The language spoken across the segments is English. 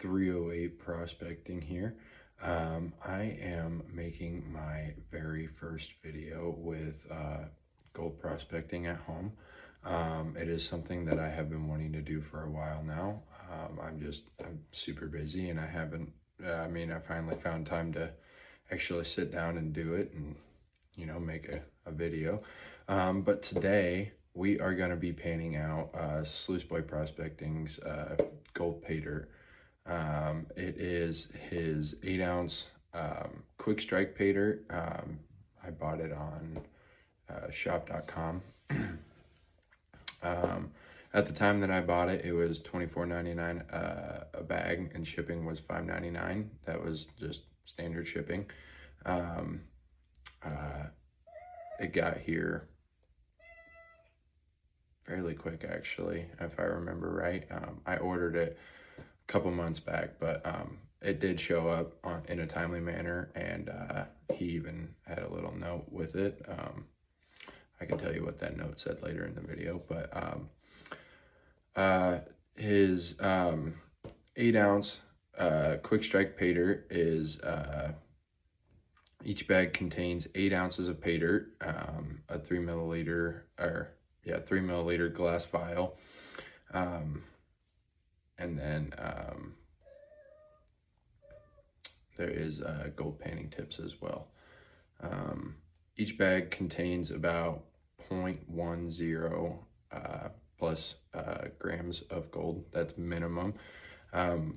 308 Prospecting here. I am making my very first video with gold prospecting at home. It is something that I have been wanting to do for a while now. I'm super busy, and I haven't, I finally found time to actually sit down and do it and, make a video. But today we are going to be panning out Sluiceboy Prospecting's gold Paydirt. It is his 8-ounce quick strike Paydirt. I bought it on shop.com. At the time that I bought it, it was $24.99 a bag, and shipping was $5.99. That was just standard shipping. It got here fairly quick, actually, if I remember right. I ordered it a couple months back, but it did show up in a timely manner, and he even had a little note with it. I can tell you what that note said later in the video, but his 8-ounce quick strike Paydirt is each bag contains 8 ounces of Paydirt, a 3 milliliter glass vial, and then there is gold panning tips as well. Each bag contains about 0.10 plus grams of gold. That's minimum.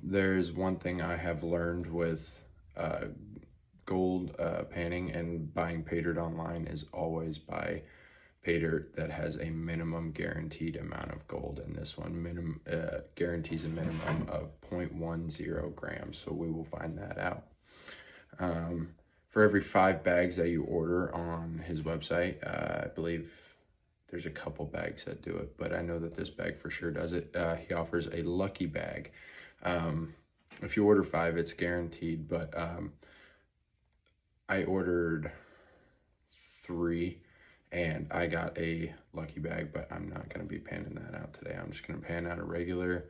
There's one thing I have learned with gold panning and buying Paydirt online is always buy Paydirt that has a minimum guaranteed amount of gold, and this one guarantees a minimum of 0.10 grams, so we will find that out. For every 5 bags that you order on his website, I believe there's a couple bags that do it, but I know that this bag for sure does it. He offers a lucky bag. If you order 5, it's guaranteed, but I ordered 3 and I got a lucky bag, but I'm not going to be panning that out today. I'm just going to pan out a regular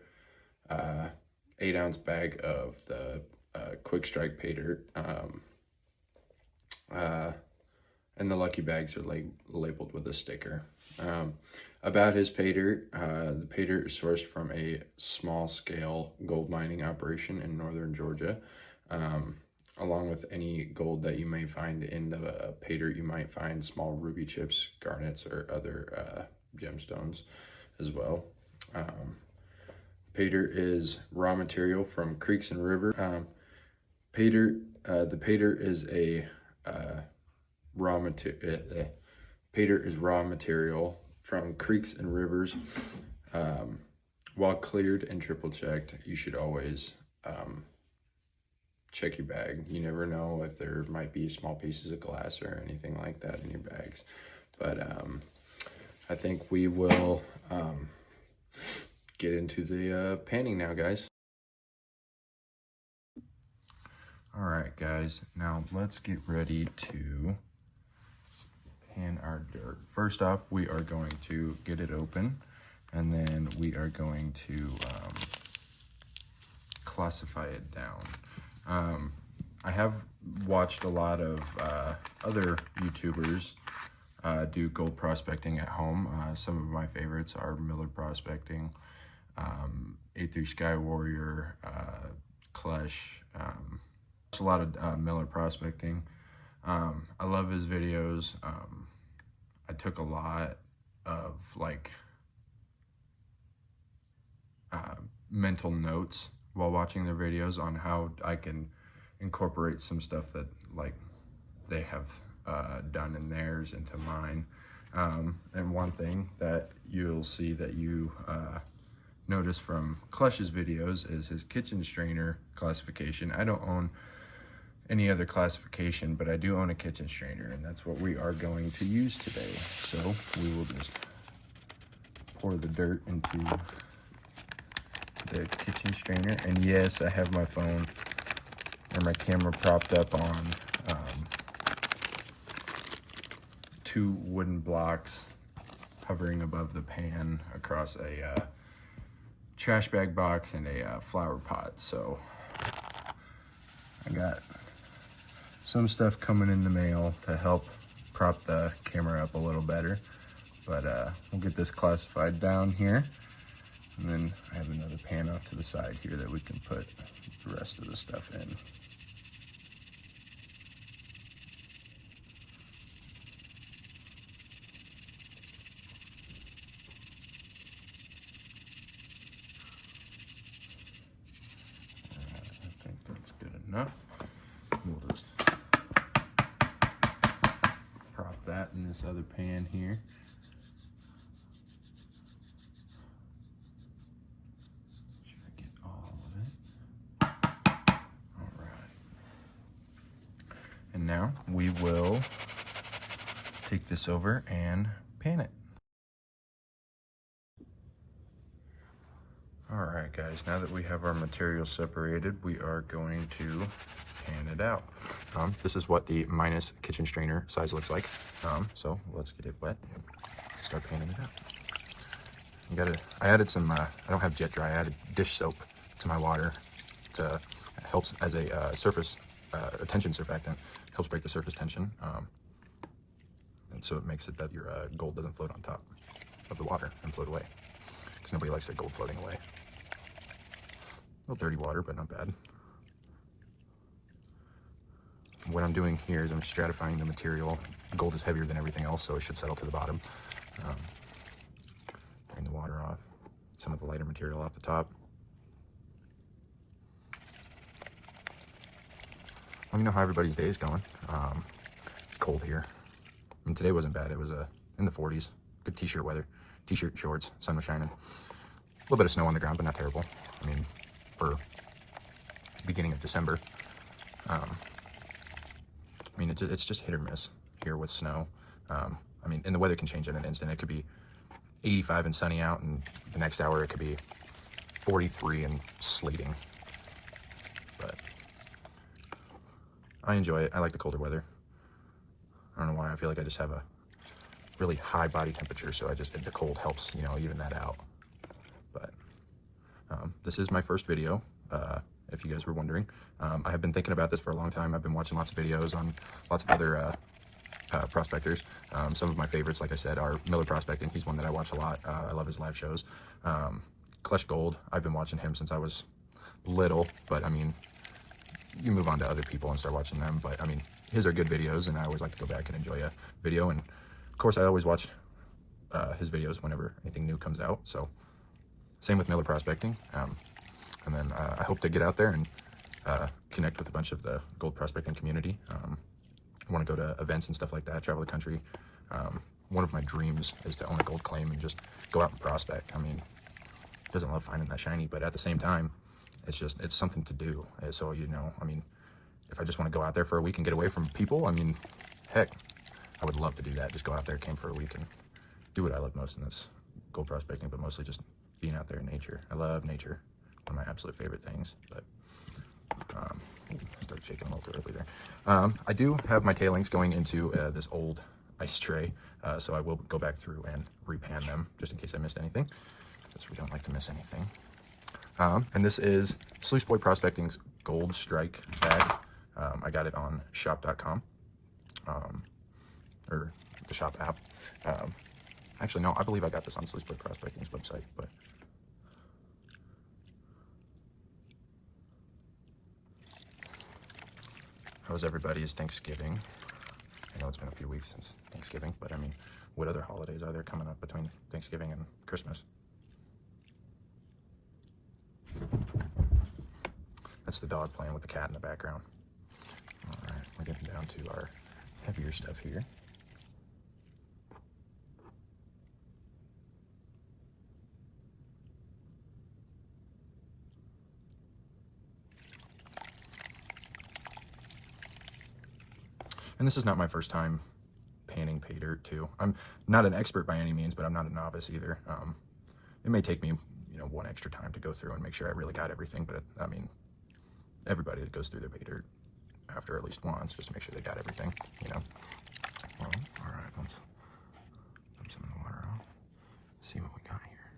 8-ounce bag of the quick strike Paydirt. And the lucky bags are labeled with a sticker. About his Paydirt, the Paydirt is sourced from a small scale gold mining operation in northern Georgia. Along with any gold that you may find in the Paydirt, you might find small ruby chips, garnets, or other gemstones as well. Paydirt is raw material from creeks and rivers. The Paydirt is a Paydirt is raw material from creeks and rivers. While cleared and triple checked, you should always check your bag. You never know if there might be small pieces of glass or anything like that in your bags. But I think we will get into the panning now, guys. All right, guys, now let's get ready to pan our dirt. First off, we are going to get it open, and then we are going to classify it down. I have watched a lot of other YouTubers do gold prospecting at home. Some of my favorites are Miller Prospecting, A3 Sky Warrior, Clutch. A lot of Miller Prospecting. I love his videos. I took a lot of mental notes while watching their videos on how I can incorporate some stuff that they have done in theirs into mine. And one thing that you'll see that you notice from Clutch's videos is his kitchen strainer classification. I don't own any other classification, but I do own a kitchen strainer, and that's what we are going to use today. So we will just pour the dirt into the kitchen strainer. And yes, I have my phone or my camera propped up on 2 wooden blocks hovering above the pan across a trash bag box and a flower pot. So I got some stuff coming in the mail to help prop the camera up a little better. But we'll get this classified down here. And then I have another pan off to the side here that we can put the rest of the stuff in. I think that's good enough. We'll just prop that in this other pan here. Should I get all of it? All right. And now we will take this over and pan it. All right, guys, now that we have our material separated, we are going to pan it out. This is what the minus kitchen strainer size looks like. So let's get it wet, start panning it out. I added some, I don't have jet dry, I added dish soap to my water to helps as a surface, a tension surfactant, helps break the surface tension. And so it makes it that your gold doesn't float on top of the water and float away, because nobody likes their gold floating away. A little dirty water, but not bad. What I'm doing here is I'm stratifying the material. Gold is heavier than everything else, so it should settle to the bottom. Drain the water off, some of the lighter material off the top. Let me know how everybody's day is going. It's cold here. I mean, today wasn't bad. It was in the 40s. Good t-shirt weather. T-shirt, shorts, sun was shining. A little bit of snow on the ground, but not terrible. I mean, for beginning of December. I mean, it's just hit or miss here with snow. I mean, and the weather can change in an instant. It could be 85 and sunny out, and the next hour it could be 43 and sleeting. But I enjoy it. I like the colder weather. I don't know why. I feel like I just have a really high body temperature, so the cold helps, you know, even that out. But this is my first video, if you guys were wondering. I have been thinking about this for a long time. I've been watching lots of videos on lots of other prospectors. Some of my favorites, like I said, are Miller Prospecting. He's one that I watch a lot. I love his live shows. Clutch Gold, I've been watching him since I was little, but I mean, you move on to other people and start watching them. But I mean, his are good videos, and I always like to go back and enjoy a video. And of course, I always watch his videos whenever anything new comes out. So same with Miller Prospecting. And then I hope to get out there and connect with a bunch of the gold prospecting community. I want to go to events and stuff like that, travel the country. One of my dreams is to own a gold claim and just go out and prospect. I mean, doesn't love finding that shiny, but at the same time, it's something to do. So, you know, I mean, if I just want to go out there for a week and get away from people, I mean, heck, I would love to do that. Just go out there, camp for a week, and do what I love most, and that's gold prospecting, but mostly just being out there in nature. I love nature. One of my absolute favorite things. But I started shaking a little too early there. I do have my tailings going into this old ice tray, so I will go back through and repan them just in case I missed anything, because we don't like to miss anything. And this is Sluiceboy Prospecting's Gold Strike bag. I got it on shop.com, or the shop app. Actually, no, I believe I got this on Sluiceboy Prospecting's website, but how was everybody's Thanksgiving? I know it's been a few weeks since Thanksgiving, but I mean, what other holidays are there coming up between Thanksgiving and Christmas? That's the dog playing with the cat in the background. All right, we're getting down to our heavier stuff here. And this is not my first time panning Paydirt too. I'm not an expert by any means, but I'm not a novice either. It may take me, you know, one extra time to go through and make sure I really got everything, but I mean, everybody that goes through their Paydirt after at least once, just to make sure they got everything, you know. Well, all right, let's dump some of the water out. See what we got here.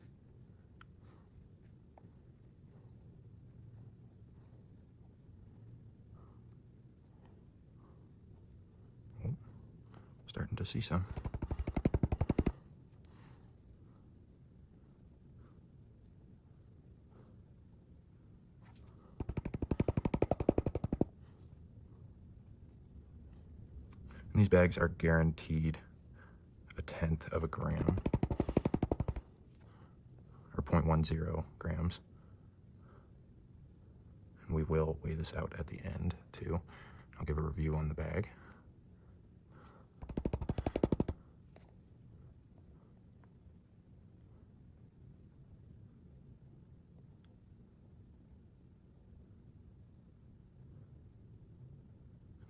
to see some. And these bags are guaranteed 1/10 of a gram, or 0.10 grams. And we will weigh this out at the end too. I'll give a review on the bag.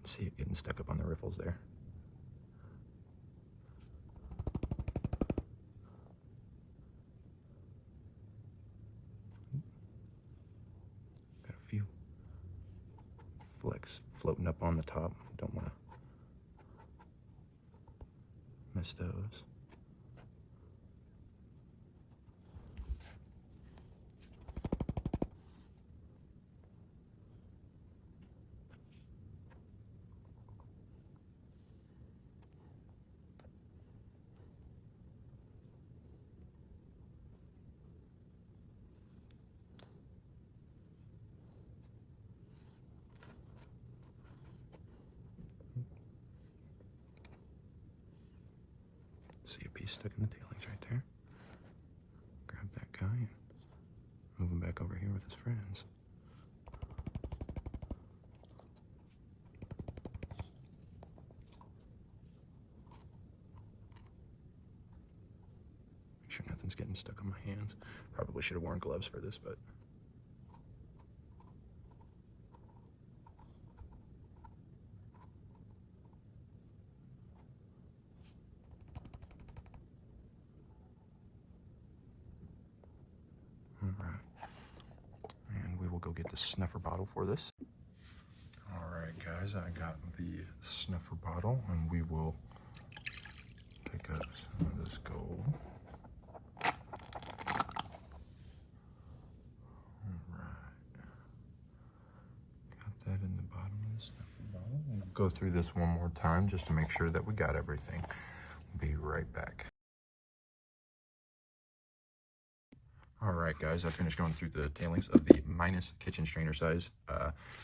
See it getting stuck up on the riffles there. Got a few flecks floating up on the top. Don't want to miss those. See a piece stuck in the tailings right there. Grab that guy and move him back over here with his friends. Make sure nothing's getting stuck on my hands. Probably should have worn gloves for this, but alright. And we will go get the snuffer bottle for this. Alright guys, I got the snuffer bottle and we will pick up some of this gold. That in the bottom of the snuffer bottle. We'll go through this one more time just to make sure that we got everything. We'll be right back. All right, guys, I finished going through the tailings of the minus kitchen strainer size.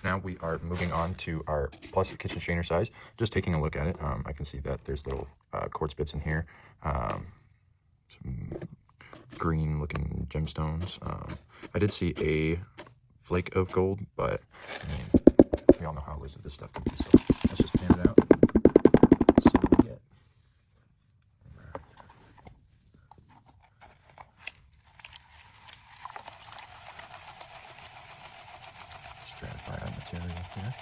Now we are moving on to our plus kitchen strainer size. Just taking a look at it, I can see that there's little quartz bits in here, some green looking gemstones. I did see a flake of gold, but I mean, we all know how elusive this stuff can be, so let's just pan it out and see what we get. Right. Stratify our material here.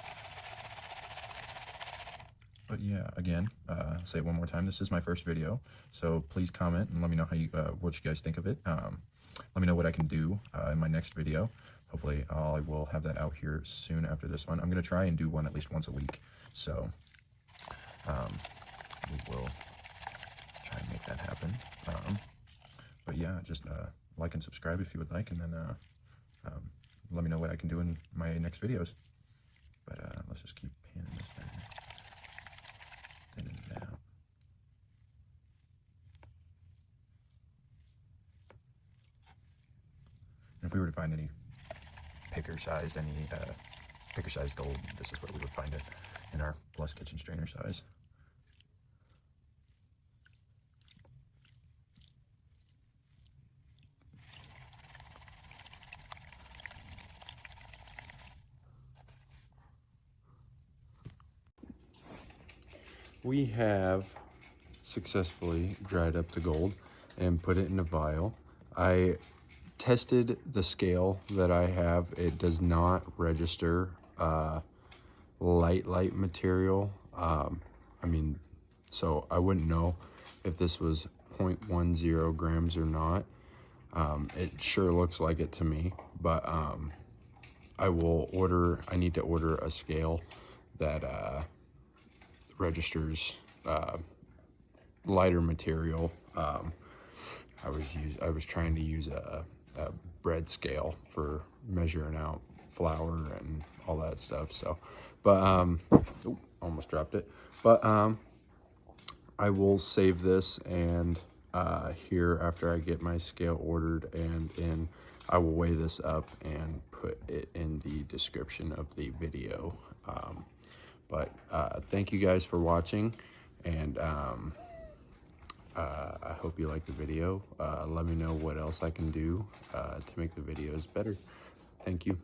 But yeah, again, say it one more time, this is my first video, so please comment and let me know how you, what you guys think of it. Let me know what I can do in my next video. Hopefully I will have that out here soon after this one. I'm going to try and do one at least once a week. So we will try and make that happen. But yeah, just like and subscribe if you would like. And then let me know what I can do in my next videos. But let's just keep panning this down here. Thinning it out. And if we were to find any picker-sized gold, this is where we would find it in our plus kitchen strainer size. We have successfully dried up the gold and put it in a vial. I tested the scale that I have. It does not register light material. I mean, so I wouldn't know if this was 0.10 grams or not. It sure looks like it to me, but I need to order a scale that registers lighter material. I was trying to use a bread scale for measuring out flour and all that stuff. So, but almost dropped it. But I will save this, and here after I get my scale ordered and in, I will weigh this up and put it in the description of the video. But thank you guys for watching, and I hope you like the video. Let me know what else I can do to make the videos better. Thank you.